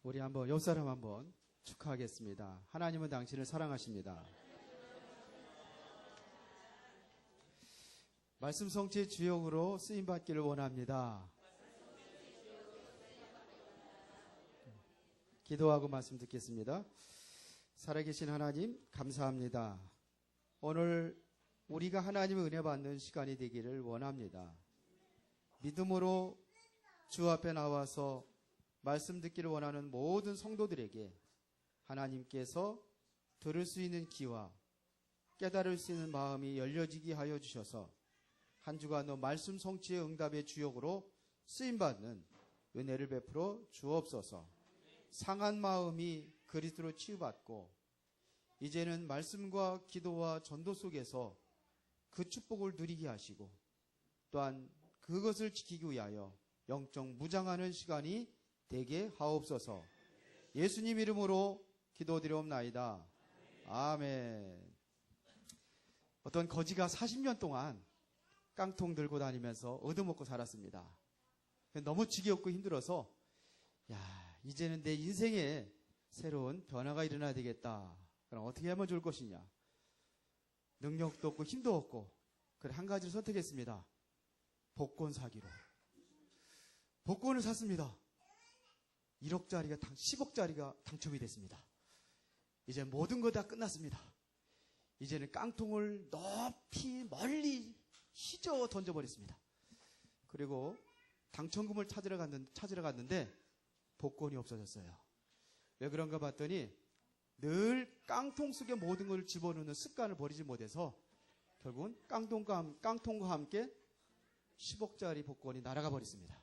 우리 한번 옆사람 한번 축하하겠습니다. 하나님은 당신을 사랑하십니다. 말씀 성취의 주역으로 쓰임받기를 원합니다. 기도하고 말씀 듣겠습니다. 살아계신 하나님 감사합니다. 오늘 우리가 하나님의 은혜 받는 시간이 되기를 원합니다. 믿음으로 주 앞에 나와서 말씀 듣기를 원하는 모든 성도들에게 하나님께서 들을 수 있는 귀와 깨달을 수 있는 마음이 열려지게 하여 주셔서 한 주간도 말씀 성취의 응답의 주역으로 쓰임받는 은혜를 베풀어 주옵소서. 상한 마음이 그리스도로 치유받고 이제는 말씀과 기도와 전도 속에서 그 축복을 누리게 하시고 또한 그것을 지키기 위하여 영적 무장하는 시간이 되게 하옵소서. 예수님 이름으로 기도드리옵나이다. 아멘. 어떤 거지가 40년 동안 깡통 들고 다니면서 얻어먹고 살았습니다. 너무 지겹고 힘들어서 이제는 내 인생에 새로운 변화가 일어나야 되겠다. 그럼 어떻게 하면 좋을 것이냐. 능력도 없고 힘도 없고 그래 한 가지를 선택했습니다. 복권 사기로. 복권을 샀습니다. 1억짜리가 10억짜리가 당첨이 됐습니다. 이제 모든 거 다 끝났습니다. 이제는 깡통을 높이 멀리 휘저 던져버렸습니다. 그리고 당첨금을 찾으러 갔는데 복권이 없어졌어요. 왜 그런가 봤더니 늘 깡통 속에 모든 걸 집어넣는 습관을 버리지 못해서 결국은 깡통과 함께 10억짜리 복권이 날아가 버렸습니다.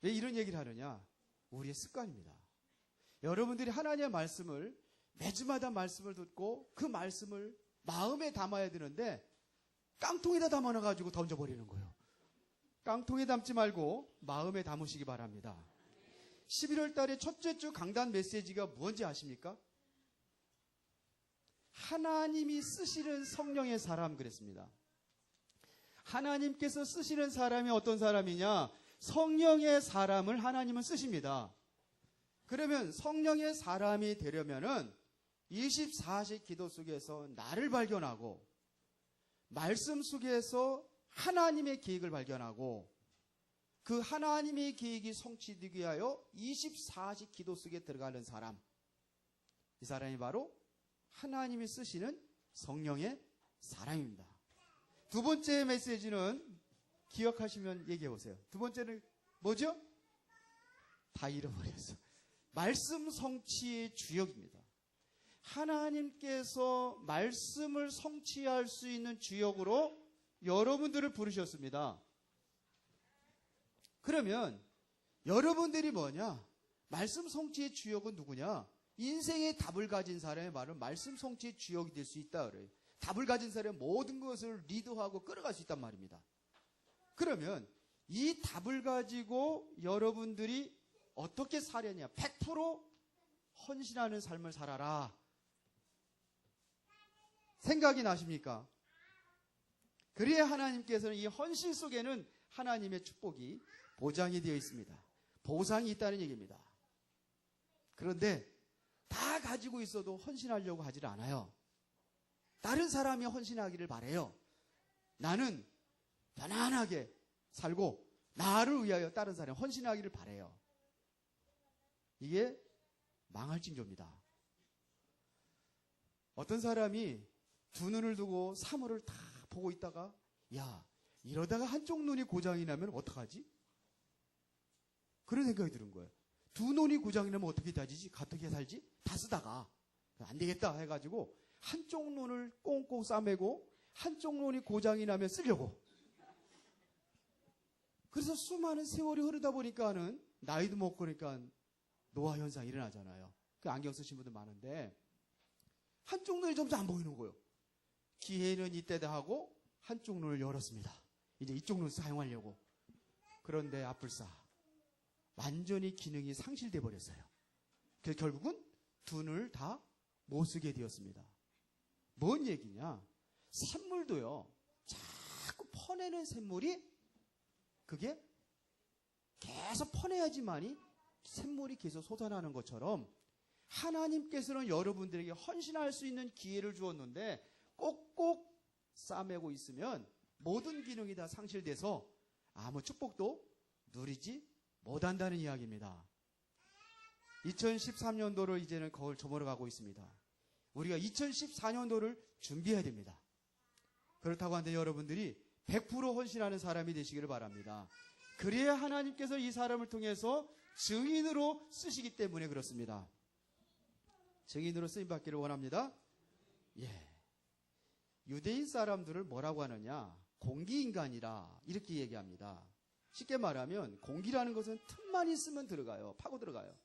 왜 이런 얘기를 하느냐? 우리의 습관입니다. 여러분들이 하나님의 말씀을 매주마다 말씀을 듣고 그 말씀을 마음에 담아야 되는데 깡통에다 담아놔가지고 던져버리는 거예요. 깡통에 담지 말고 마음에 담으시기 바랍니다. 11월 달에 첫째 주 강단 메시지가 뭔지 아십니까? 하나님이 쓰시는 성령의 사람 그랬습니다. 하나님께서 쓰시는 사람이 어떤 사람이냐? 성령의 사람을 하나님은 쓰십니다. 그러면 성령의 사람이 되려면은 24시 기도 속에서 나를 발견하고 말씀 속에서 하나님의 계획을 발견하고 그 하나님의 계획이 성취되기 위하여 24시 기도 속에 들어가는 사람. 이 사람이 바로 하나님이 쓰시는 성령의 사람입니다. 두 번째 메시지는 기억하시면 얘기해 보세요. 두 번째는 뭐죠? 다 잃어버렸어. 말씀 성취의 주역입니다. 하나님께서 말씀을 성취할 수 있는 주역으로 여러분들을 부르셨습니다. 그러면 여러분들이 뭐냐? 말씀 성취의 주역은 누구냐? 인생의 답을 가진 사람의 말은 말씀 성취의 주역이 될 수 있다 그래요. 답을 가진 사람은 모든 것을 리드하고 끌어갈 수 있단 말입니다. 그러면 이 답을 가지고 여러분들이 어떻게 살려냐? 100% 헌신하는 삶을 살아라. 생각이 나십니까? 그래야 하나님께서는 이 헌신 속에는 하나님의 축복이 보장이 되어 있습니다. 보상이 있다는 얘기입니다. 그런데 다 가지고 있어도 헌신하려고 하질 않아요. 다른 사람이 헌신하기를 바라요. 나는 편안하게 살고 나를 위하여 다른 사람이 헌신하기를 바라요. 이게 망할 징조입니다. 어떤 사람이 두 눈을 두고 사물을 다 보고 있다가 이러다가 한쪽 눈이 고장이 나면 어떡하지? 그런 생각이 드는 거예요. 두 눈이 고장이 나면 어떻게 살지? 다 쓰다가 안 되겠다 해가지고 한쪽 눈을 꽁꽁 싸매고 한쪽 눈이 고장이 나면 쓰려고. 그래서 수많은 세월이 흐르다 보니까는 나이도 먹고 그러니까 노화 현상이 일어나잖아요. 그 안경 쓰신 분들 많은데 한쪽 눈이 점점 안 보이는 거예요. 기회는 이때다 하고 한쪽 눈을 열었습니다. 이제 이쪽 눈을 사용하려고. 그런데 아플싸 완전히 기능이 상실돼 버렸어요. 그래서 결국은 두 눈을 다 못 쓰게 되었습니다. 뭔 얘기냐? 샘물도요. 자꾸 퍼내는 샘물이 그게 계속 퍼내야지만이 샘물이 계속 솟아나는 것처럼 하나님께서는 여러분들에게 헌신할 수 있는 기회를 주었는데 꼭꼭 싸매고 있으면 모든 기능이 다 상실돼서 아무 축복도 누리지 못한다는 이야기입니다. 2013년도를 이제는 거울 저물어 가고 있습니다. 우리가 2014년도를 준비해야 됩니다. 그렇다고 하는데 여러분들이 100% 헌신하는 사람이 되시기를 바랍니다. 그래야 하나님께서 이 사람을 통해서 증인으로 쓰시기 때문에 그렇습니다. 증인으로 쓰임받기를 원합니다. 예. 유대인 사람들을 뭐라고 하느냐? 공기인간이라 이렇게 얘기합니다. 쉽게 말하면 공기라는 것은 틈만 있으면 들어가요. 파고 들어가요.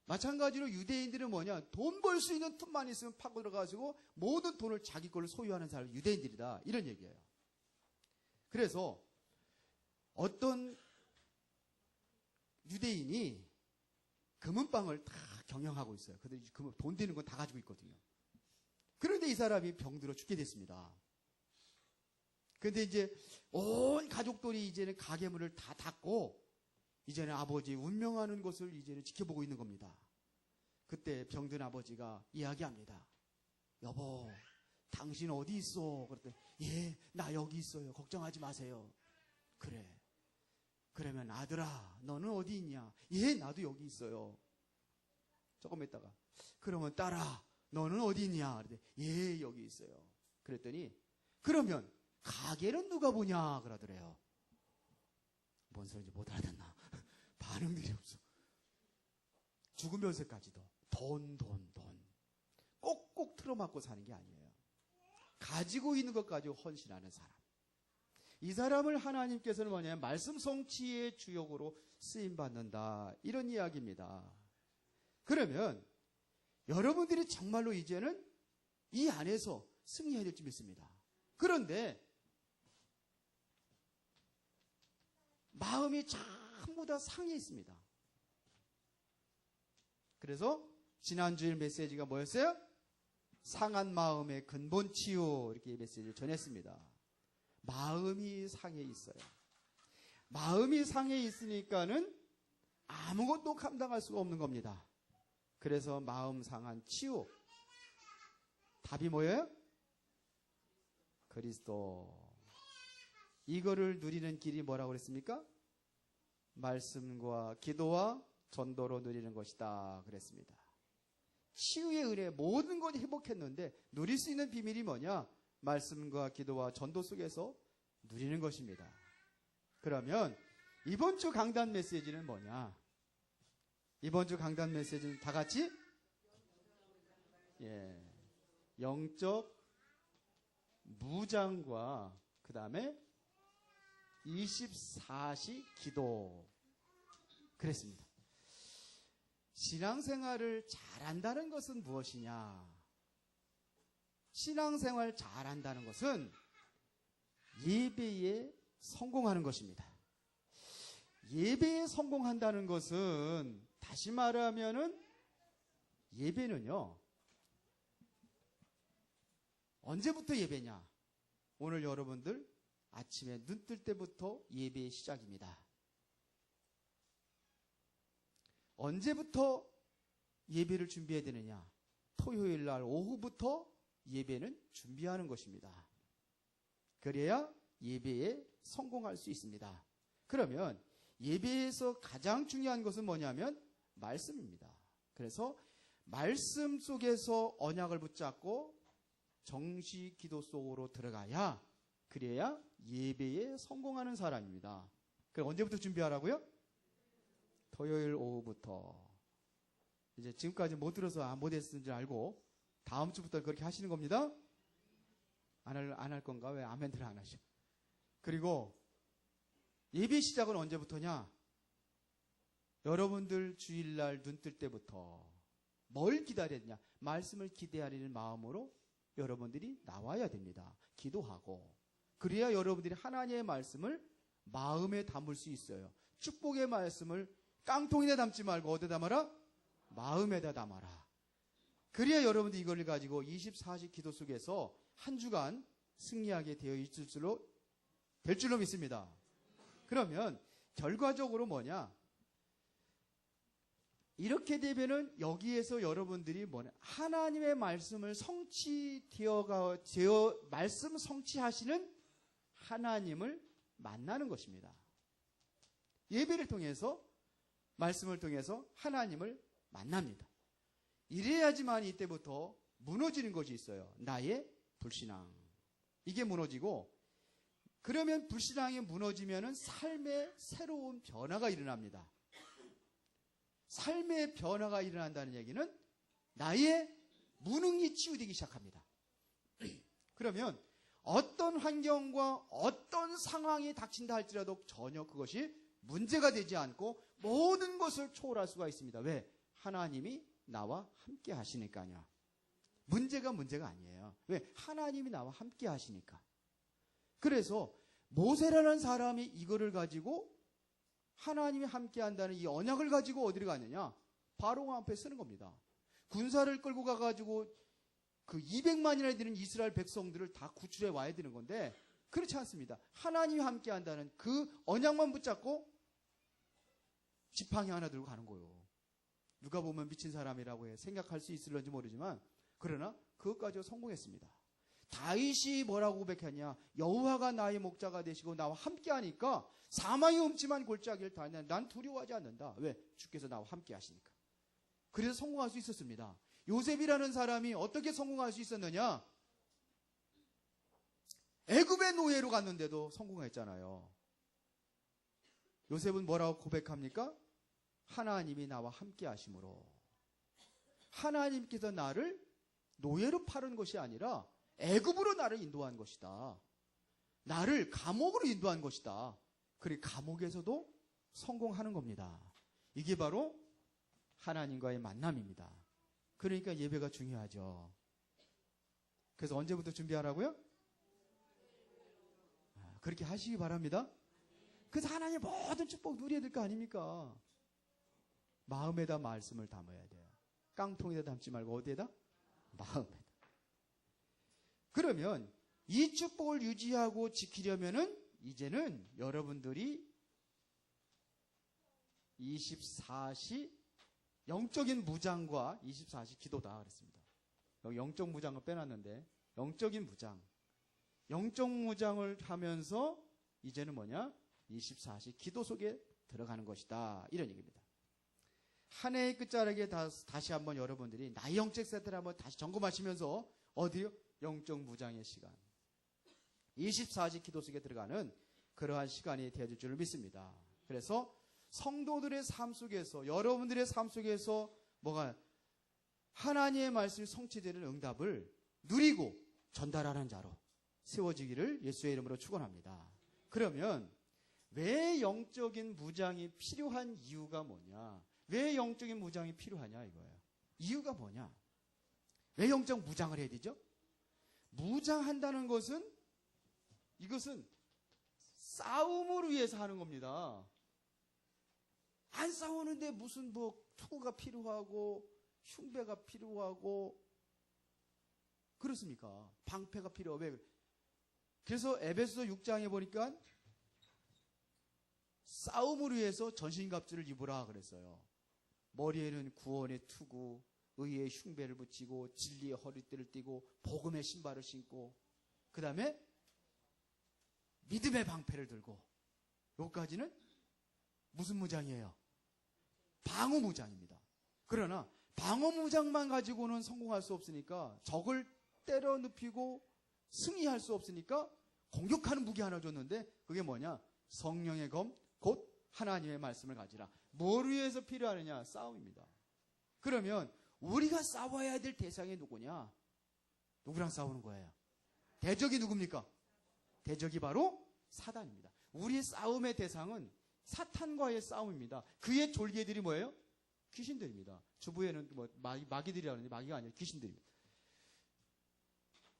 마찬가지로 유대인들은 뭐냐? 돈 벌 수 있는 틈만 있으면 파고 들어가지고 모든 돈을 자기 걸로 소유하는 사람이 유대인들이다. 이런 얘기예요. 그래서 어떤 유대인이 금은방을 다 경영하고 있어요. 그들이 돈 되는 건 다 가지고 있거든요. 그런데 이 사람이 병들어 죽게 됐습니다. 그런데 이제 온 가족들이 이제는 가게문을 다 닫고 이제는 아버지의 운명하는 것을 이제는 지켜보고 있는 겁니다. 그때 병든 아버지가 이야기합니다. 여보, 당신 어디 있어? 그랬더니 예, 나 여기 있어요. 걱정하지 마세요. 그래. 그러면 아들아, 너는 어디 있냐? 예, 나도 여기 있어요. 조금 있다가 그러면 딸아, 너는 어디 있냐? 그랬더니 예, 여기 있어요. 그랬더니 그러면 가게는 누가 보냐? 그러더래요. 뭔 소리인지 못 알아듣나? 반응들이 없어. 죽으면서까지도 돈. 꼭꼭 틀어막고 사는 게 아니에요. 가지고 있는 것 가지고 헌신하는 사람. 이 사람을 하나님께서는 뭐냐면 말씀 성취의 주역으로 쓰임받는다. 이런 이야기입니다. 그러면 여러분들이 정말로 이제는 이 안에서 승리해야 될지 믿습니다. 그런데 마음이 전부 다 상해 있습니다. 그래서 지난주일 메시지가 뭐였어요? 상한 마음의 근본 치유, 이렇게 메시지를 전했습니다. 마음이 상해 있어요. 마음이 상해 있으니까는 아무것도 감당할 수가 없는 겁니다. 그래서 마음 상한 치유. 답이 뭐예요? 그리스도. 이거를 누리는 길이 뭐라고 그랬습니까? 말씀과 기도와 전도로 누리는 것이다 그랬습니다. 치유의 은혜, 모든 것이 회복했는데 누릴 수 있는 비밀이 뭐냐? 말씀과 기도와 전도 속에서 누리는 것입니다. 그러면 이번 주 강단 메시지는 뭐냐? 이번 주 강단 메시지는 다 같이 영적 무장과 그 다음에 24시 기도 그랬습니다. 신앙생활을 잘한다는 것은 무엇이냐? 신앙생활 잘한다는 것은 예배에 성공하는 것입니다. 예배에 성공한다는 것은 다시 말하면은 예배는요, 언제부터 예배냐? 오늘 여러분들 아침에 눈 뜰 때부터 예배의 시작입니다. 언제부터 예배를 준비해야 되느냐? 토요일 날 오후부터 예배는 준비하는 것입니다. 그래야 예배에 성공할 수 있습니다. 그러면 예배에서 가장 중요한 것은 뭐냐면 말씀입니다. 그래서 말씀 속에서 언약을 붙잡고 정시 기도 속으로 들어가야, 그래야 예배에 성공하는 사람입니다. 그럼 언제부터 준비하라고요? 토요일 오후부터. 이제 지금까지 못 들어서 못했는 줄 알고 다음 주부터 그렇게 하시는 겁니다. 안 할 건가? 왜 아멘들 안 하셔? 그리고 예배 시작은 언제부터냐? 여러분들 주일날 눈 뜰 때부터. 뭘 기다려야 되냐? 말씀을 기대하려는 마음으로 여러분들이 나와야 됩니다. 기도하고. 그래야 여러분들이 하나님의 말씀을 마음에 담을 수 있어요. 축복의 말씀을 깡통에 담지 말고 어디에 담아라? 마음에다 담아라. 그래야 여러분들이 이걸 가지고 24시 기도 속에서 한 주간 승리하게 되어 있을 될 줄로 믿습니다. 그러면 결과적으로 뭐냐? 이렇게 되면은 여기에서 여러분들이 뭐냐? 하나님의 말씀을 말씀 성취하시는 하나님을 만나는 것입니다. 예배를 통해서, 말씀을 통해서 하나님을 만납니다. 이래야지만 이때부터 무너지는 것이 있어요. 나의 불신앙. 이게 무너지고, 그러면 불신앙이 무너지면은 삶의 새로운 변화가 일어납니다. 삶의 변화가 일어난다는 얘기는 나의 무능이 치유되기 시작합니다. 그러면 어떤 환경과 어떤 상황이 닥친다 할지라도 전혀 그것이 문제가 되지 않고 모든 것을 초월할 수가 있습니다. 왜? 하나님이 나와 함께 하시니까요. 문제가 아니에요. 왜? 하나님이 나와 함께 하시니까. 그래서 모세라는 사람이 이거를 가지고 하나님이 함께 한다는 이 언약을 가지고 어디를 가느냐? 바로 앞에 쓰는 겁니다. 군사를 끌고 가가지고 그 200만이나 되는 이스라엘 백성들을 다 구출해 와야 되는 건데 그렇지 않습니다. 하나님이 함께 한다는 그 언약만 붙잡고 지팡이 하나 들고 가는 거예요. 누가 보면 미친 사람이라고 생각할 수 있을런지 모르지만 그러나 그것 가지고 성공했습니다. 다윗이 뭐라고 고백했냐? 여호와가 나의 목자가 되시고 나와 함께 하니까 사망의 음침한 골짜기를 다니는 난 두려워하지 않는다. 왜? 주께서 나와 함께 하시니까. 그래서 성공할 수 있었습니다. 요셉이라는 사람이 어떻게 성공할 수 있었느냐? 애굽의 노예로 갔는데도 성공했잖아요. 요셉은 뭐라고 고백합니까? 하나님이 나와 함께 하심으로. 하나님께서 나를 노예로 파는 것이 아니라 애굽으로 나를 인도한 것이다. 나를 감옥으로 인도한 것이다. 그리고 감옥에서도 성공하는 겁니다. 이게 바로 하나님과의 만남입니다. 그러니까 예배가 중요하죠. 그래서 언제부터 준비하라고요? 그렇게 하시기 바랍니다. 그래서 하나님의 모든 축복 누려야 될 거 아닙니까? 마음에다 말씀을 담아야 돼요. 깡통에다 담지 말고 어디에다? 마음에다. 그러면 이 축복을 유지하고 지키려면은 이제는 여러분들이 24시 영적인 무장과 24시 기도다 그랬습니다. 여기 영적 무장을 빼놨는데 영적인 무장. 영적 무장을 하면서 이제는 뭐냐? 24시 기도 속에 들어가는 것이다. 이런 얘기입니다. 한 해의 끝자락에 다시 한번 여러분들이 나의 영적 세트를 한번 다시 점검하시면서 어디요? 영적 무장의 시간. 24시 기도 속에 들어가는 그러한 시간이 되어질 줄 믿습니다. 그래서 성도들의 삶 속에서 여러분들의 삶 속에서 뭐가 하나님의 말씀이 성취되는 응답을 누리고 전달하는 자로 세워지기를 예수의 이름으로 축원합니다. 그러면 왜 영적인 무장이 필요한 이유가 뭐냐? 왜 영적인 무장이 필요하냐 이거예요. 이유가 뭐냐? 왜 영적 무장을 해야 되죠? 무장한다는 것은 이것은 싸움을 위해서 하는 겁니다. 안 싸우는데 무슨 뭐 투구가 필요하고 흉배가 필요하고 그렇습니까? 방패가 필요하고 왜? 그래서 에베소서 6장에 보니까 싸움을 위해서 전신갑주를 입으라 그랬어요. 머리에는 구원의 투구, 의의 흉배를 붙이고 진리의 허리띠를 띠고 복음의 신발을 신고 그 다음에 믿음의 방패를 들고 여기까지는 무슨 무장이에요? 방어 무장입니다. 그러나 방어 무장만 가지고는 성공할 수 없으니까 적을 때려 눕히고 승리할 수 없으니까 공격하는 무기 하나 줬는데 그게 뭐냐? 성령의 검, 곧 하나님의 말씀을 가지라. 뭘 위해서 필요하느냐? 싸움입니다. 그러면 우리가 싸워야 될 대상이 누구냐? 누구랑 싸우는 거예요? 대적이 누굽니까? 대적이 바로 사단입니다. 우리의 싸움의 대상은 사탄과의 싸움입니다. 그의 졸개들이 뭐예요? 귀신들입니다. 주부에는 뭐 마귀들이라는데 마귀가 아니라 귀신들입니다.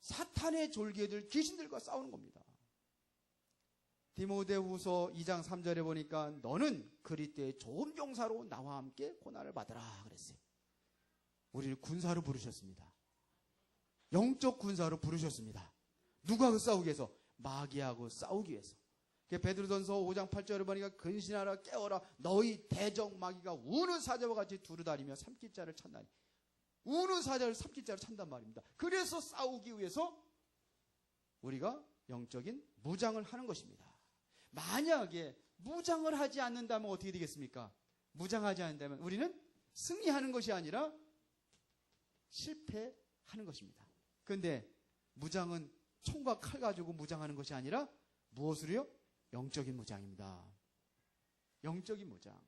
사탄의 졸개들 귀신들과 싸우는 겁니다. 디모데후서 2장 3절에 보니까 너는 그리스도의 좋은 용사로 나와 함께 고난을 받으라 그랬어요. 우리를 군사로 부르셨습니다. 영적 군사로 부르셨습니다. 누구하고 싸우기 위해서? 마귀하고 싸우기 위해서. 베드로전서 5장 8절에 보니까 근신하라 깨어라 너희 대적 마귀가 우는 사자와 같이 두루다니며 삼킬 자를 찾나니. 우는 사자를 삼킬 자를 찾단 말입니다. 그래서 싸우기 위해서 우리가 영적인 무장을 하는 것입니다. 만약에 무장을 하지 않는다면 어떻게 되겠습니까? 무장하지 않는다면 우리는 승리하는 것이 아니라 실패하는 것입니다. 그런데 무장은 총과 칼 가지고 무장하는 것이 아니라 무엇으로요? 영적인 무장입니다. 영적인 무장.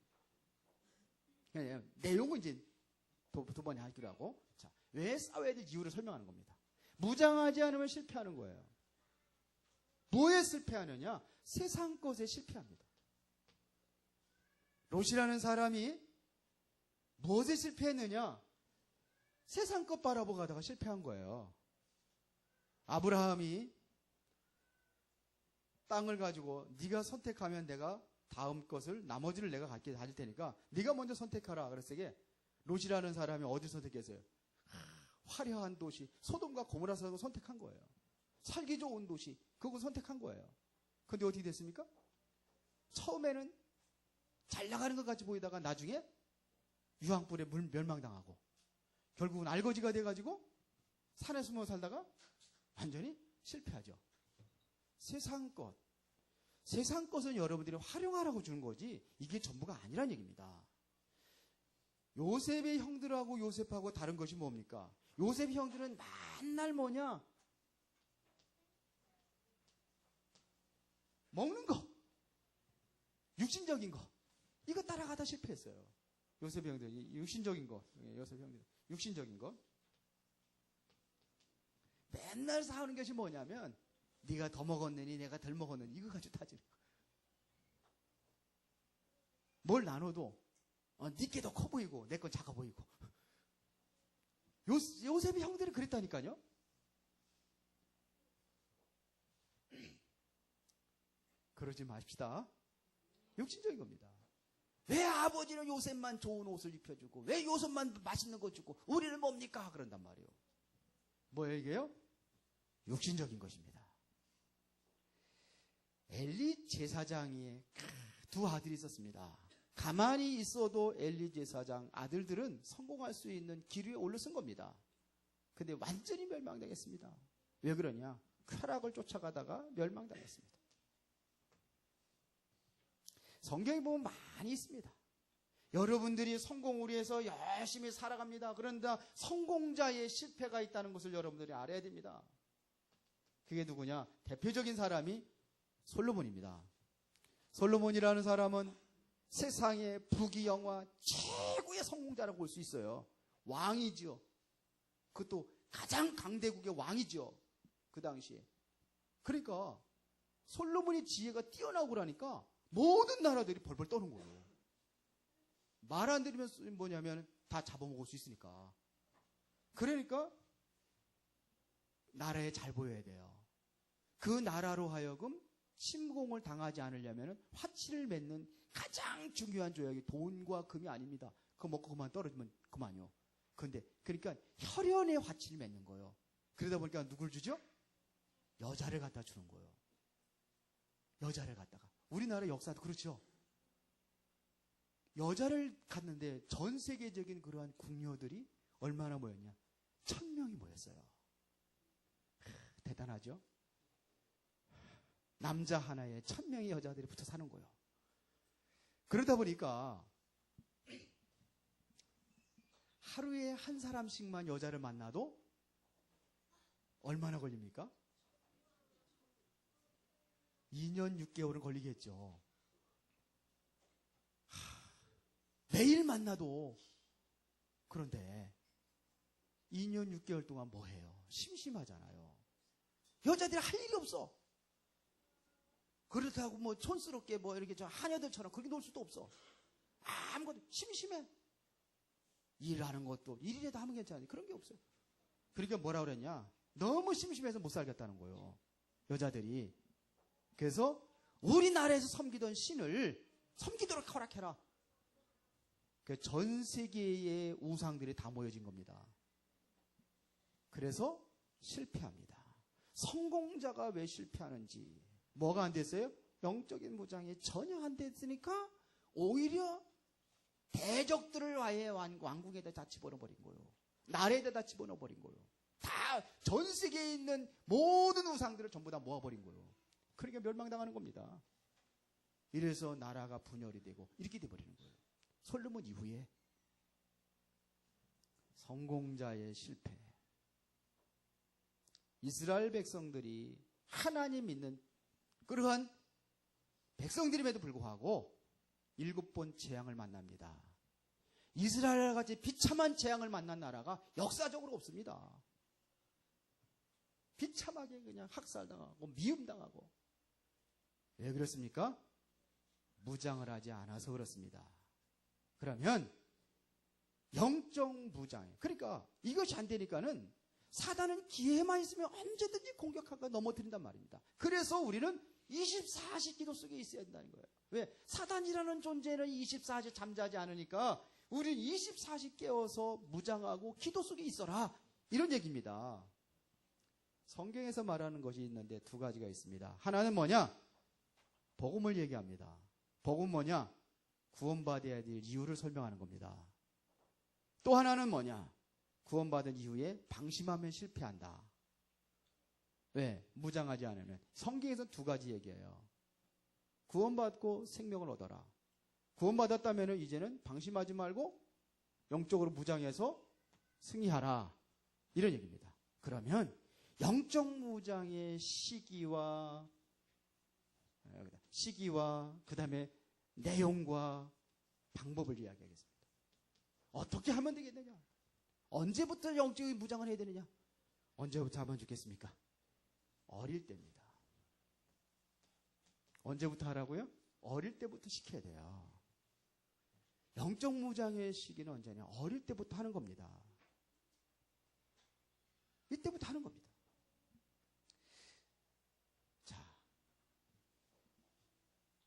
내용은 이제 두 번에 하기로 하고, 자, 왜 싸워야 될 이유를 설명하는 겁니다. 무장하지 않으면 실패하는 거예요. 뭐에 실패하느냐? 세상 것에 실패합니다. 롯이라는 사람이 무엇에 실패했느냐? 세상 것 바라보고 가다가 실패한 거예요. 아브라함이 땅을 가지고 네가 선택하면 내가 다음 것을 나머지를 내가 갖게 가질 테니까 네가 먼저 선택하라 그랬으니 롯이라는 사람이 어디 선택했어요? 화려한 도시 소돔과 고모라를 선택한 거예요. 살기 좋은 도시 그걸 선택한 거예요. 그런데 어떻게 됐습니까? 처음에는 잘 나가는 것 같이 보이다가 나중에 유황불에 멸망당하고 결국은 알거지가 돼가지고 산에 숨어 살다가 완전히 실패하죠. 세상 것은 여러분들이 활용하라고 주는 거지 이게 전부가 아니란 얘기입니다. 요셉의 형들하고 요셉하고 다른 것이 뭡니까? 요셉의 형들은 맨날 뭐냐? 먹는 거, 육신적인 거 이거 따라가다 실패했어요. 요셉의 형들이 육신적인 거, 요셉의 형들 육신적인 거 맨날 싸우는 것이 뭐냐면 네가 더 먹었느니 내가 덜 먹었느니 이거 가지고 따지는 거야. 뭘 나눠도 네게 더 커 보이고 내 건 작아 보이고. 요셉의 형들은 그랬다니까요. 그러지 마십시다. 육신적인 겁니다. 왜 아버지는 요셉만 좋은 옷을 입혀주고 왜 요셉만 맛있는 거 주고 우리는 뭡니까? 그런단 말이에요. 뭐예요 이게요? 육신적인 것입니다. 엘리 제사장이 두 아들이 있었습니다. 가만히 있어도 엘리 제사장 아들들은 성공할 수 있는 기류에 올라선 겁니다. 근데 완전히 멸망당했습니다. 왜 그러냐? 쾌락을 쫓아가다가 멸망당했습니다. 성경에 보면 많이 있습니다. 여러분들이 성공을 위해서 열심히 살아갑니다. 그런데 성공자의 실패가 있다는 것을 여러분들이 알아야 됩니다. 그게 누구냐? 대표적인 사람이 솔로몬입니다. 솔로몬이라는 사람은 세상의 부귀영화 최고의 성공자라고 볼 수 있어요. 왕이죠. 그것도 가장 강대국의 왕이죠. 그 당시에. 그러니까 솔로몬의 지혜가 뛰어나고 그러니까 모든 나라들이 벌벌 떠는 거예요. 말 안 들으면 뭐냐면 다 잡아먹을 수 있으니까. 그러니까 나라에 잘 보여야 돼요. 그 나라로 하여금 침공을 당하지 않으려면 화치를 맺는 가장 중요한 조약이 돈과 금이 아닙니다. 그거 먹고 그만 떨어지면 그만요. 그런데 그러니까 혈연의 화치를 맺는 거예요. 그러다 보니까 누굴 주죠? 여자를 갖다 주는 거예요. 여자를 갖다가. 우리나라 역사도 그렇죠. 여자를 갖는데 전 세계적인 그러한 궁녀들이 얼마나 모였냐? 1000명이 모였어요. 대단하죠? 남자 하나에 1000명의 여자들이 붙어 사는 거예요. 그러다 보니까 하루에 한 사람씩만 여자를 만나도 얼마나 걸립니까? 2년 6개월은 걸리겠죠. 매일 만나도. 그런데 2년 6개월 동안 뭐 해요? 심심하잖아요. 여자들이 할 일이 없어. 그렇다고 뭐 촌스럽게 뭐 이렇게 저 하녀들처럼 그렇게 놀 수도 없어. 아무것도 심심해. 일하는 것도 일이라도 하면 괜찮지. 그런 게 없어요. 그러니까 뭐라 그랬냐? 너무 심심해서 못 살겠다는 거예요. 여자들이. 그래서 우리나라에서 섬기던 신을 섬기도록 허락해라. 전 세계의 우상들이 다 모여진 겁니다. 그래서 실패합니다. 성공자가 왜 실패하는지. 뭐가 안 됐어요? 영적인 무장이 전혀 안 됐으니까 오히려 대적들을 아예 왕궁에다 다 집어넣어버린 거예요. 나라에다 다 집어넣어버린 거예요. 다 전 세계에 있는 모든 우상들을 전부 다 모아버린 거예요. 그러니까 멸망당하는 겁니다. 이래서 나라가 분열이 되고 이렇게 돼버리는 거예요. 솔로몬 이후에 성공자의 실패. 이스라엘 백성들이 하나님 믿는 그러한 백성들임에도 불구하고 7번 재앙을 만납니다. 이스라엘과 같이 비참한 재앙을 만난 나라가 역사적으로 없습니다. 비참하게 그냥 학살당하고 미움당하고. 왜 그렇습니까? 무장을 하지 않아서 그렇습니다. 그러면 영적 무장, 그러니까 이것이 안 되니까는 사단은 기회만 있으면 언제든지 공격하고 넘어뜨린단 말입니다. 그래서 우리는 24시 기도 속에 있어야 된다는 거예요. 왜? 사단이라는 존재는 24시 잠자지 않으니까 우리는 24시 깨어서 무장하고 기도 속에 있어라, 이런 얘기입니다. 성경에서 말하는 것이 있는데 두 가지가 있습니다. 하나는 뭐냐? 복음을 얘기합니다. 복음은 뭐냐? 구원받아야 될 이유를 설명하는 겁니다. 또 하나는 뭐냐? 구원받은 이후에 방심하면 실패한다. 왜? 무장하지 않으면. 성경에서는 두 가지 얘기예요. 구원받고 생명을 얻어라. 구원받았다면 이제는 방심하지 말고 영적으로 무장해서 승리하라, 이런 얘기입니다. 그러면 영적 무장의 시기와 그 다음에 내용과 방법을 이야기하겠습니다. 어떻게 하면 되겠느냐? 언제부터 영적인 무장을 해야 되느냐? 언제부터 하면 좋겠습니까? 어릴 때입니다. 언제부터 하라고요? 어릴 때부터 시켜야 돼요. 영적 무장의 시기는 언제냐? 어릴 때부터 하는 겁니다. 이때부터 하는 겁니다. 자,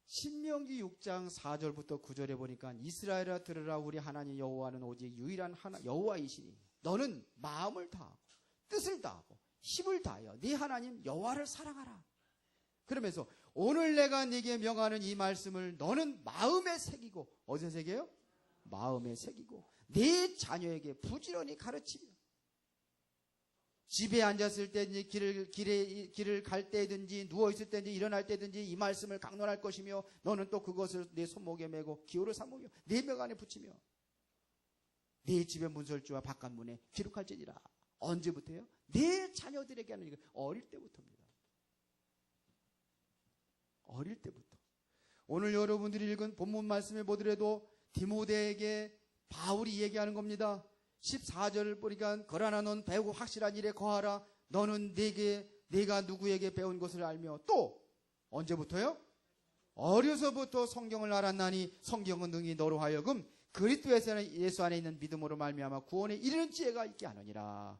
신명기 6장 4절부터 9절에 보니까 이스라엘아 들으라, 우리 하나님 여호와는 오직 유일한 여호와이시니 너는 마음을 다하고 뜻을 다하고 힘을 다하여 네 하나님 여호와를 사랑하라. 그러면서 오늘 내가 네게 명하는 이 말씀을 너는 마음에 새기고, 어디에 새겨요? 마음에 새기고 네 자녀에게 부지런히 가르치며 집에 앉았을 때든지 길을 갈 때든지 누워있을 때든지 일어날 때든지 이 말씀을 강론할 것이며 너는 또 그것을 내 손목에 메고 기호를 삼으며 내 명 안에 붙이며 내 집의 문설주와 바깥문에 기록할지니라. 언제부터요? 내 자녀들에게 하는, 어릴 때부터입니다. 어릴 때부터. 오늘 여러분들이 읽은 본문 말씀에 보더라도 디모데에게 바울이 얘기하는 겁니다. 14절을 보니까 그러나 넌 배우고 확실한 일에 거하라. 너는 내가 누구에게 배운 것을 알며, 또 언제부터요? 어려서부터 성경을 알았나니 성경은 능히 너로 하여금 그리스도 예수 안에 있는 믿음으로 말미암아 구원에 이르는 지혜가 있게 하느니라.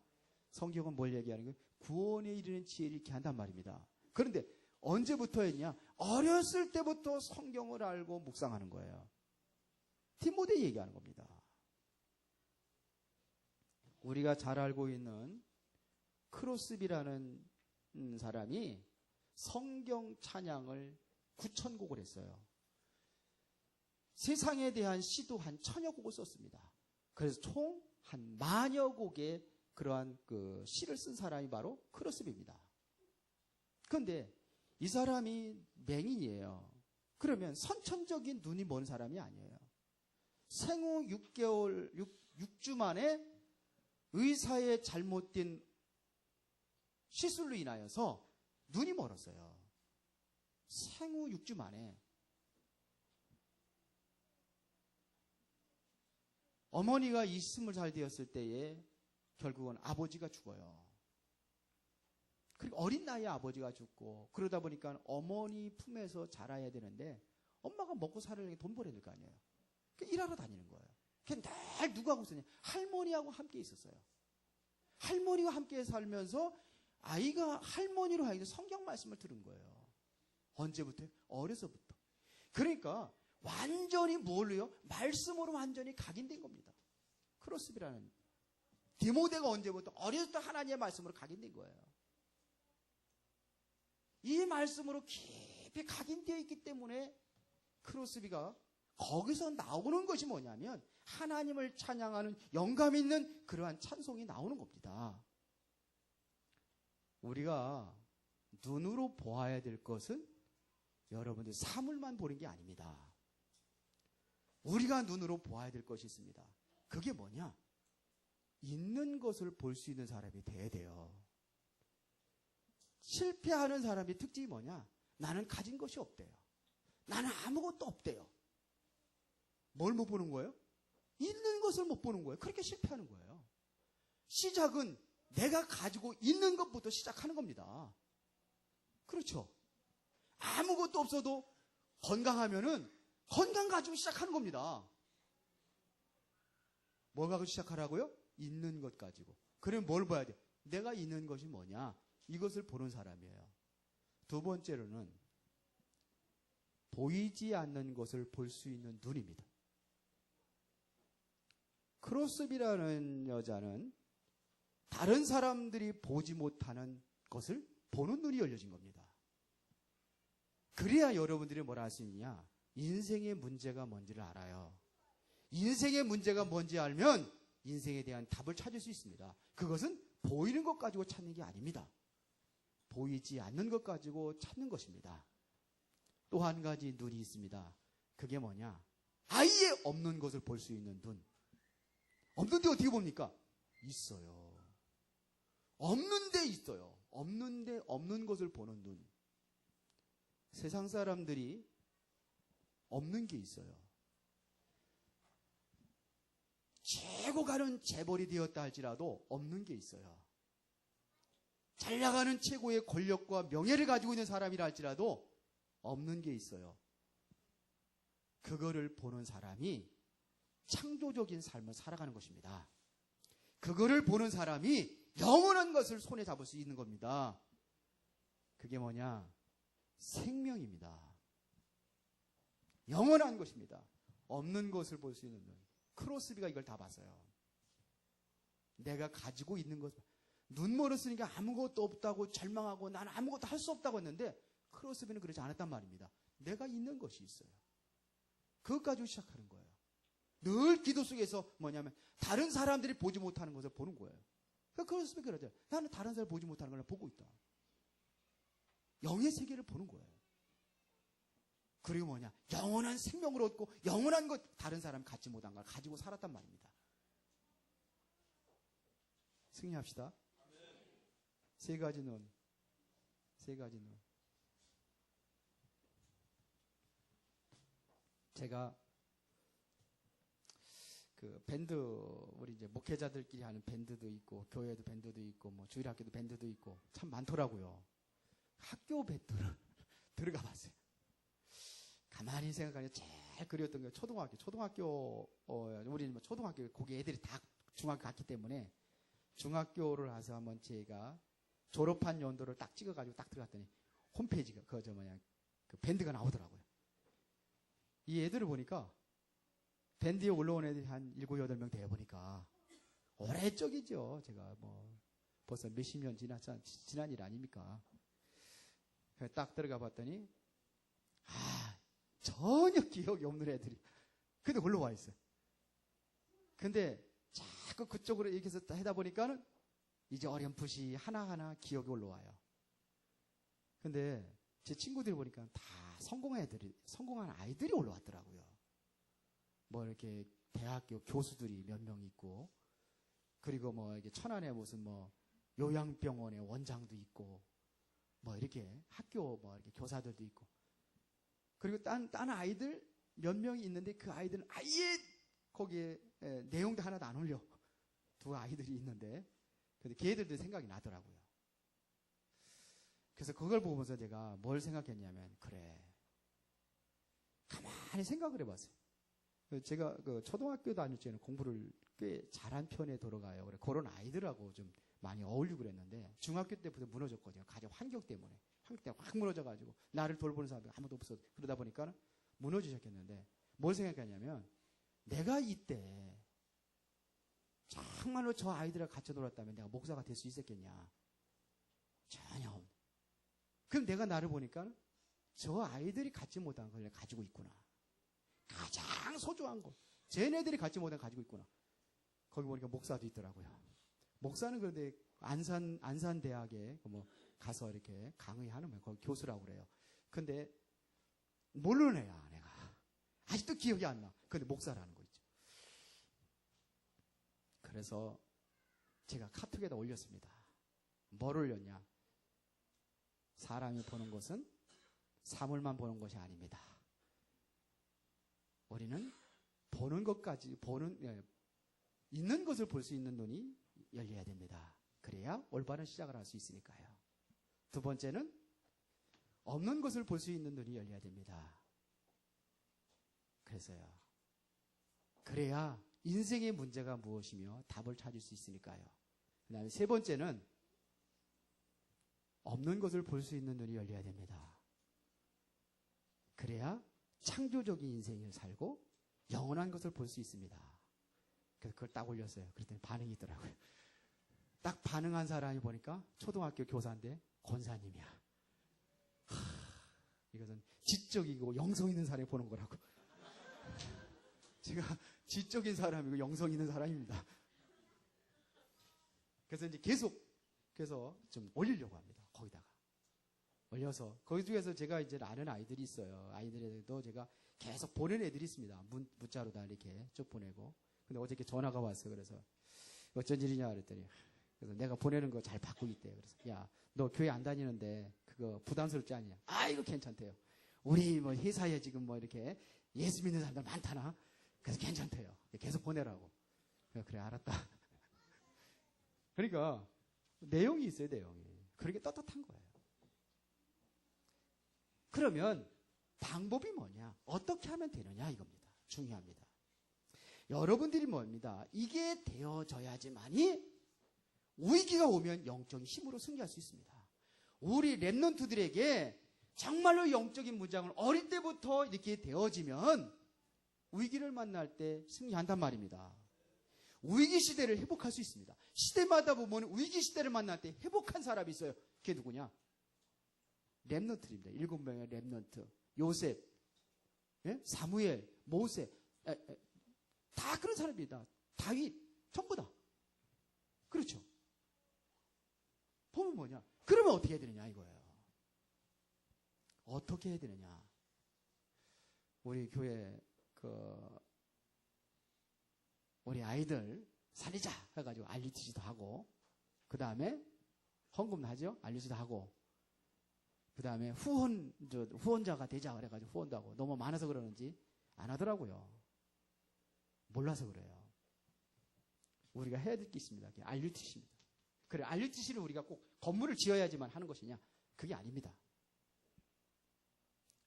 성경은 뭘 얘기하는 거예요? 구원에 이르는 지혜를 있게 한단 말입니다. 그런데 언제부터였냐? 어렸을 때부터 성경을 알고 묵상하는 거예요. 디모데 얘기하는 겁니다. 우리가 잘 알고 있는 크로스비라는 사람이 성경 찬양을 9,000곡을 했어요. 세상에 대한 시도 한 1,000여 곡을 썼습니다. 그래서 총 한 10,000여 곡의 그러한 그 시를 쓴 사람이 바로 크로스비입니다. 그런데 이 사람이 맹인이에요. 그러면 선천적인 눈이 먼 사람이 아니에요. 생후 6주 만에 의사의 잘못된 시술로 인하여서 눈이 멀었어요. 생후 6주 만에. 어머니가 20살 되었을 때에 결국은 아버지가 죽어요. 그리고 어린 나이에 아버지가 죽고, 그러다 보니까 어머니 품에서 자라야 되는데 엄마가 먹고 살려면 돈 벌어야 될 거 아니에요. 그러니까 일하러 다니는 거예요. 늘 누구하고 있었냐? 할머니하고 함께 있었어요. 할머니와 함께 살면서 아이가 할머니로 하여금 성경 말씀을 들은 거예요. 언제부터요? 어려서부터. 그러니까 완전히 뭘로요? 말씀으로 완전히 각인된 겁니다. 크로스비라는 디모데가 언제부터? 어렸을 때 하나님의 말씀으로 각인된 거예요. 이 말씀으로 깊이 깊이 각인되어 있기 때문에 크로스비가 거기서 나오는 것이 뭐냐면 하나님을 찬양하는 영감 있는 그러한 찬송이 나오는 겁니다. 우리가 눈으로 보아야 될 것은 여러분들 사물만 보는 게 아닙니다. 우리가 눈으로 보아야 될 것이 있습니다. 그게 뭐냐? 있는 것을 볼 수 있는 사람이 돼야 돼요. 실패하는 사람의 특징이 뭐냐? 나는 가진 것이 없대요. 나는 아무것도 없대요. 뭘 못 보는 거예요? 있는 것을 못 보는 거예요. 그렇게 실패하는 거예요. 시작은 내가 가지고 있는 것부터 시작하는 겁니다. 그렇죠? 아무것도 없어도 건강하면은 건강 가지고 시작하는 겁니다. 뭘 가지고 시작하라고요? 있는 것 가지고. 그러면 뭘 봐야 돼? 내가 있는 것이 뭐냐? 이것을 보는 사람이에요. 두 번째로는 보이지 않는 것을 볼 수 있는 눈입니다. 크로스비라는 여자는 다른 사람들이 보지 못하는 것을 보는 눈이 열려진 겁니다. 그래야 여러분들이 뭐라 할 수 있느냐? 인생의 문제가 뭔지를 알아요. 인생의 문제가 뭔지 알면 인생에 대한 답을 찾을 수 있습니다. 그것은 보이는 것 가지고 찾는 게 아닙니다. 보이지 않는 것 가지고 찾는 것입니다. 또 한 가지 눈이 있습니다. 그게 뭐냐? 아예 없는 것을 볼 수 있는 눈. 없는데 어떻게 봅니까? 있어요. 없는데 있어요. 없는데 없는 것을 보는 눈. 세상 사람들이 없는 게 있어요. 최고 가는 재벌이 되었다 할지라도 없는 게 있어요. 잘 나가는 최고의 권력과 명예를 가지고 있는 사람이라 할지라도 없는 게 있어요. 그거를 보는 사람이 창조적인 삶을 살아가는 것입니다. 그거를 보는 사람이 영원한 것을 손에 잡을 수 있는 겁니다. 그게 뭐냐? 생명입니다. 영원한 것입니다. 없는 것을 볼 수 있는 눈. 크로스비가 이걸 다 봤어요. 내가 가지고 있는 것, 눈 멀었으니까 아무것도 없다고 절망하고 나는 아무것도 할 수 없다고 했는데 크로스비는 그러지 않았단 말입니다. 내가 있는 것이 있어요. 그것 가지고 시작하는 거예요. 늘 기도 속에서 뭐냐면 다른 사람들이 보지 못하는 것을 보는 거예요. 그러니까 크로스비 그러죠. 나는 다른 사람이 보지 못하는 걸 보고 있다. 영의 세계를 보는 거예요. 그리고 뭐냐? 영원한 생명을 얻고 영원한 것, 다른 사람이 갖지 못한 걸 가지고 살았단 말입니다. 승리합시다. 세 가지 눈. 세 가지 눈. 제가 그 밴드, 우리 이제 목회자들끼리 하는 밴드도 있고 교회도 밴드도 있고 뭐 주일학교도 밴드도 있고 참 많더라고요. 학교 밴드를 들어가 봤어요. 가만히 생각하니 제일 그리웠던 게 초등학교, 우리는 뭐 초등학교 거기 애들이 다 중학교 갔기 때문에 중학교를 가서 한번 제가 졸업한 연도를 딱 찍어가지고 딱 들어갔더니 홈페이지가 그 밴드가 나오더라고요. 이 애들을 보니까 밴드에 올라온 애들이 한 7, 8명 되어 보니까 오래 쪽이죠. 제가 뭐 벌써 몇십 년 지난 일 아닙니까? 딱 들어가 봤더니 전혀 기억이 없는 애들이 근데 올라와 있어요. 근데 자꾸 그쪽으로 이렇게 해서 하다 보니까는 이제 어렴풋이 하나하나 기억이 올라와요. 근데 제 친구들 보니까 다 성공한 아이들이 올라왔더라고요. 뭐 이렇게 대학교 교수들이 몇 명 있고, 그리고 뭐 이게 천안에 무슨 뭐 요양병원의 원장도 있고, 뭐 이렇게 학교 뭐 이렇게 교사들도 있고, 그리고 딴 아이들 몇 명이 있는데 그 아이들은 아예 거기에 내용도 하나도 안 올려. 두 아이들이 있는데, 근데 걔들도 생각이 나더라고요. 그래서 그걸 보면서 제가 뭘 생각했냐면, 그래, 가만히 생각을 해봤어요. 제가 그 초등학교 다닐 때는 공부를 꽤 잘한 편에 들어가요. 그래, 그런 아이들하고 좀 많이 어울리고 그랬는데 중학교 때부터 무너졌거든요. 가정 환경 때문에. 환경 때문에 확 무너져가지고 나를 돌보는 사람이 아무도 없어. 그러다 보니까 무너지기 시작했는데 뭘 생각했냐면 내가 이때 정말로 저 아이들과 같이 놀았다면 내가 목사가 될 수 있었겠냐. 전혀. 그럼 내가 나를 보니까 저 아이들이 갖지 못한 걸 가지고 있구나. 가장 소중한 거. 쟤네들이 갖지 못한 걸 가지고 있구나. 거기 보니까 목사도 있더라고요. 목사는 그런데 안산대학에 뭐 가서 이렇게 강의하는 거예요. 거기 교수라고 그래요. 근데 모르는 애야, 내가. 아직도 기억이 안 나. 근데 목사라는 거 있죠. 그래서 제가 카톡에다 올렸습니다. 뭘 올렸냐? 사람이 보는 것은 사물만 보는 것이 아닙니다. 우리는 보는 것까지, 있는 것을 볼 수 있는 눈이 열려야 됩니다. 그래야 올바른 시작을 할 수 있으니까요. 두 번째는 없는 것을 볼 수 있는 눈이 열려야 됩니다. 그래서요. 그래야 인생의 문제가 무엇이며 답을 찾을 수 있으니까요. 그 다음에 세 번째는 없는 것을 볼 수 있는 눈이 열려야 됩니다. 그래야 창조적인 인생을 살고 영원한 것을 볼 수 있습니다. 그래서 그걸 딱 올렸어요. 그랬더니 반응이 있더라고요. 딱 반응한 사람이 보니까 초등학교 교사인데 권사님이야. 이것은 지적이고 영성 있는 사람이 보는 거라고. 제가 지적인 사람이고 영성 있는 사람입니다. 그래서 이제 그래서 좀 올리려고 합니다. 거기다가. 올려서, 거기 중에서 제가 이제 아는 아이들이 있어요. 아이들에도 제가 계속 보내는 애들이 있습니다. 문자로 다 이렇게 쭉 보내고. 근데 어저께 전화가 왔어요. 그래서 어쩐 일이냐 그랬더니, 그래서 내가 보내는 거 잘 받고 있대요. 그래서 야, 너 교회 안 다니는데 그거 부담스럽지 않냐? 아, 이거 괜찮대요. 우리 뭐 회사에 지금 뭐 이렇게 예수 믿는 사람들 많다나? 그래서 괜찮대요. 계속 보내라고. 그래, 알았다. 그러니까 내용이 있어요, 내용이. 그렇게 떳떳한 거예요. 그러면 방법이 뭐냐? 어떻게 하면 되느냐? 이겁니다. 중요합니다. 여러분들이 뭡니다? 이게 되어져야지만이 위기가 오면 영적인 힘으로 승리할 수 있습니다. 우리 랩런트들에게 정말로 영적인 무장을 어릴 때부터 이렇게 되어지면 위기를 만날 때 승리한단 말입니다. 위기 시대를 회복할 수 있습니다. 시대마다 보면 위기 시대를 만날 때 회복한 사람이 있어요. 그게 누구냐? 랩런트입니다. 7명의 랩런트. 요셉, 예? 사무엘, 모세, 다 그런 사람입니다. 다윗, 전부 다. 그렇죠. 보면 뭐냐? 그러면 어떻게 해야 되느냐 이거예요. 어떻게 해야 되느냐? 우리 교회 우리 아이들 살리자 해가지고 알리티지도 하고, 그 다음에 헌금도 하죠. 알리지도 하고, 그 다음에 후원자가 되자 그래가지고 후원도 하고. 너무 많아서 그러는지 안 하더라고요. 몰라서 그래요. 우리가 해야 될 게 있습니다. 알리티시입니다. 그래, 알리티시를 우리가 꼭 건물을 지어야지만 하는 것이냐? 그게 아닙니다.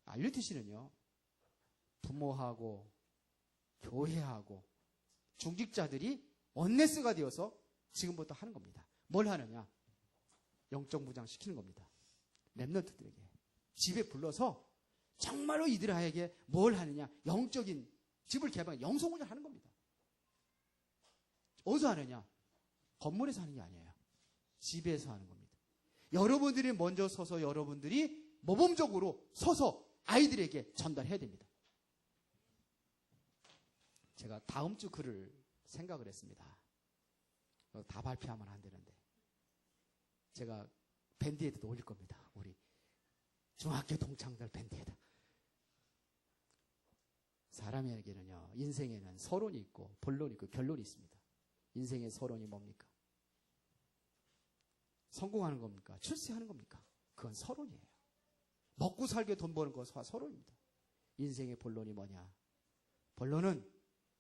알리티시는요, 부모하고 교회하고 중직자들이 원네스가 되어서 지금부터 하는 겁니다. 뭘 하느냐? 영적 무장시키는 겁니다. 랩런트들에게 집에 불러서 정말로 이들에게 뭘 하느냐? 영적인 집을 개방, 영성훈련을 하는 겁니다. 어디서 하느냐? 건물에서 하는 게 아니에요. 집에서 하는 겁니다. 여러분들이 먼저 서서 여러분들이 모범적으로 서서 아이들에게 전달해야 됩니다. 제가 다음 주 글을 생각을 했습니다. 다 발표하면 안 되는데. 제가 밴드에도 올릴 겁니다. 우리 중학교 동창들 밴드에다. 사람에게는요, 인생에는 서론이 있고 본론이 있고 결론이 있습니다. 인생의 서론이 뭡니까? 성공하는 겁니까? 출세하는 겁니까? 그건 서론이에요. 먹고 살게 돈 버는 것은 서론입니다. 인생의 본론이 뭐냐? 본론은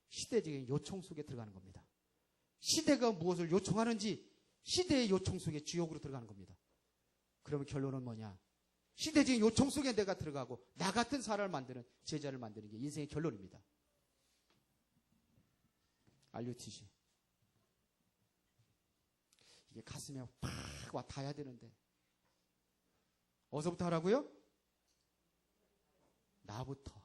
시대적인 요청 속에 들어가는 겁니다. 시대가 무엇을 요청하는지 시대의 요청 속에 주역으로 들어가는 겁니다. 그러면 결론은 뭐냐? 시대적인 요청 속에 내가 들어가고 나 같은 사람을 만드는, 제자를 만드는 게 인생의 결론입니다. RUTC. 이게 가슴에 팍 와 닿아야 되는데 어디서부터 하라고요? 나부터.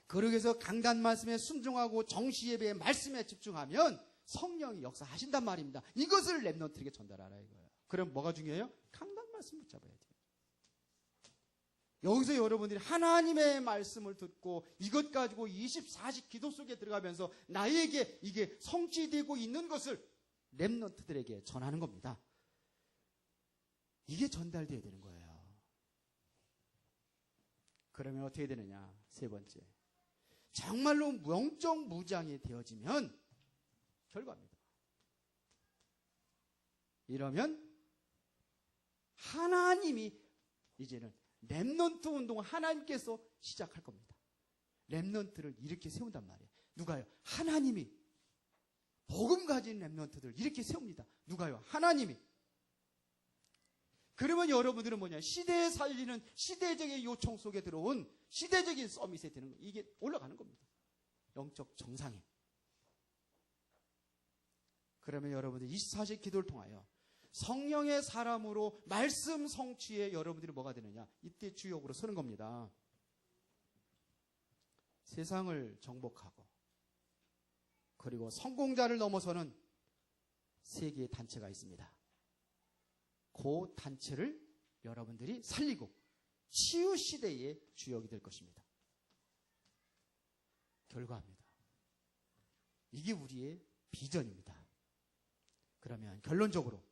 그러기 위해서 강단 말씀에 순종하고 정시 예배의 말씀에 집중하면 성령이 역사하신단 말입니다. 이것을 랩런트에게 전달하라 이거예요. 그럼 뭐가 중요해요? 강단 말씀 붙잡아야 돼요. 여기서 여러분들이 하나님의 말씀을 듣고 이것 가지고 24시 기도 속에 들어가면서 나에게 이게 성취되고 있는 것을 렘넌트들에게 전하는 겁니다. 이게 전달되어야 되는 거예요. 그러면 어떻게 되느냐? 세 번째, 정말로 영적 무장이 되어지면 결과입니다. 이러면 하나님이 이제는 렘넌트 운동을 하나님께서 시작할 겁니다. 렘넌트를 이렇게 세운단 말이에요. 누가요? 하나님이. 복음 가진 렘넌트들 이렇게 세웁니다. 누가요? 하나님이. 그러면 여러분들은 뭐냐? 시대에 살리는 시대적인 요청 속에 들어온 시대적인 서밋에 드는 거. 이게 올라가는 겁니다. 영적 정상에. 그러면 여러분들 24시 기도를 통하여 성령의 사람으로 말씀 성취에 여러분들이 뭐가 되느냐? 이때 주역으로 서는 겁니다. 세상을 정복하고 그리고 성공자를 넘어서는 세 개의 단체가 있습니다. 그 단체를 여러분들이 살리고 치유 시대의 주역이 될 것입니다. 결과합니다. 이게 우리의 비전입니다. 그러면 결론적으로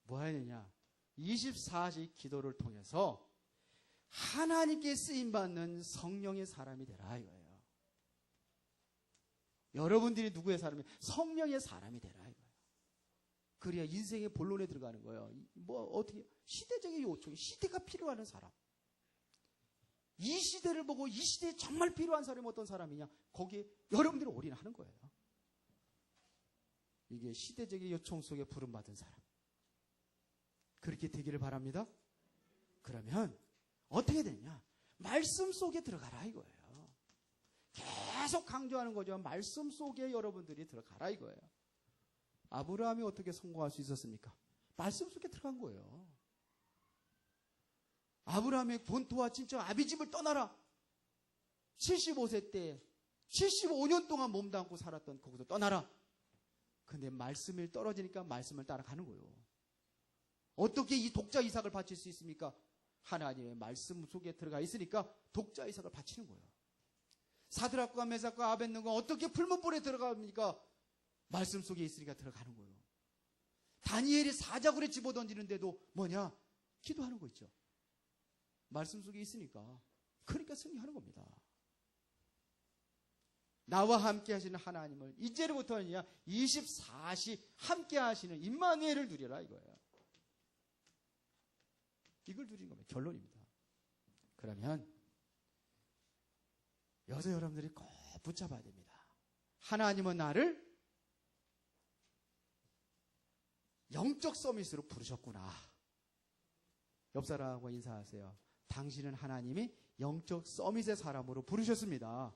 뭐 해야 되냐? 24시 기도를 통해서 하나님께 쓰임받는 성령의 사람이 되라 이거예요. 여러분들이 누구의 사람이? 성령의 사람이 되라 이거예요. 그래야 인생의 본론에 들어가는 거예요. 뭐 어떻게 시대적인 요청, 시대가 필요한 사람. 이 시대를 보고 이 시대에 정말 필요한 사람이 어떤 사람이냐? 거기에 여러분들이 올인하는 거예요. 이게 시대적인 요청 속에 부름받은 사람. 그렇게 되기를 바랍니다. 그러면 어떻게 되냐? 말씀 속에 들어가라 이거예요. 계속 강조하는 거죠. 말씀 속에 여러분들이 들어가라 이거예요. 아브라함이 어떻게 성공할 수 있었습니까? 말씀 속에 들어간 거예요. 아브라함의 본토와 친척 아비집을 떠나라. 75세 때 75년 동안 몸담고 살았던 거기서 떠나라. 근데 말씀이 떨어지니까 말씀을 따라가는 거예요. 어떻게 이 독자 이삭을 바칠 수 있습니까? 하나님의 말씀 속에 들어가 있으니까 독자 이삭을 바치는 거예요. 사드락과 메삭과 아벳느고가 어떻게 풀무불에 들어갑니까? 말씀 속에 있으니까 들어가는 거예요. 다니엘이 사자굴에 집어던지는데도 뭐냐? 기도하는 거 있죠. 말씀 속에 있으니까. 그러니까 승리하는 겁니다. 나와 함께 하시는 하나님을 이제부터는 24시 함께 하시는 임마누엘을 누려라 이거예요. 이걸 누리는 겁니다. 결론입니다. 그러면 여기서 여러분들이 꼭 붙잡아야 됩니다. 하나님은 나를 영적 서밋으로 부르셨구나. 옆 사람하고 인사하세요. 당신은 하나님이 영적 서밋의 사람으로 부르셨습니다.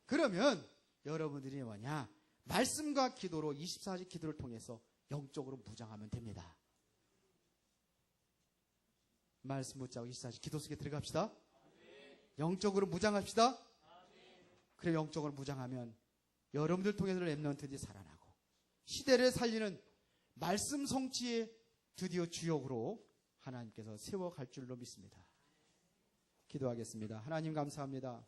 그러면 여러분들이 뭐냐? 말씀과 기도로 24시 기도를 통해서 영적으로 무장하면 됩니다. 말씀 붙잡고 24시 기도 속에 들어갑시다. 영적으로 무장합시다. 그래 영적으로 무장하면 여러분들 통해서 렘넌트들이 살아나고 시대를 살리는 말씀 성취의 드디어 주역으로 하나님께서 세워갈 줄로 믿습니다. 기도하겠습니다. 하나님 감사합니다.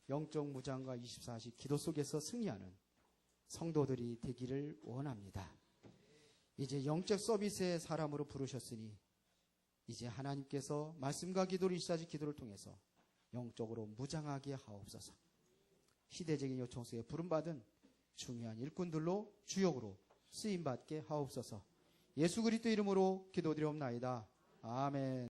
영적 무장과 24시 기도 속에서 승리하는 성도들이 되기를 원합니다. 이제 영적 서비스의 사람으로 부르셨으니 이제 하나님께서 말씀과 기도를 24시 기도를 통해서 영적으로 무장하게 하옵소서. 시대적인 요청 속에 부름받은 중요한 일꾼들로 주역으로 쓰임받게 하옵소서. 예수 그리스도 이름으로 기도드리옵나이다. 아멘.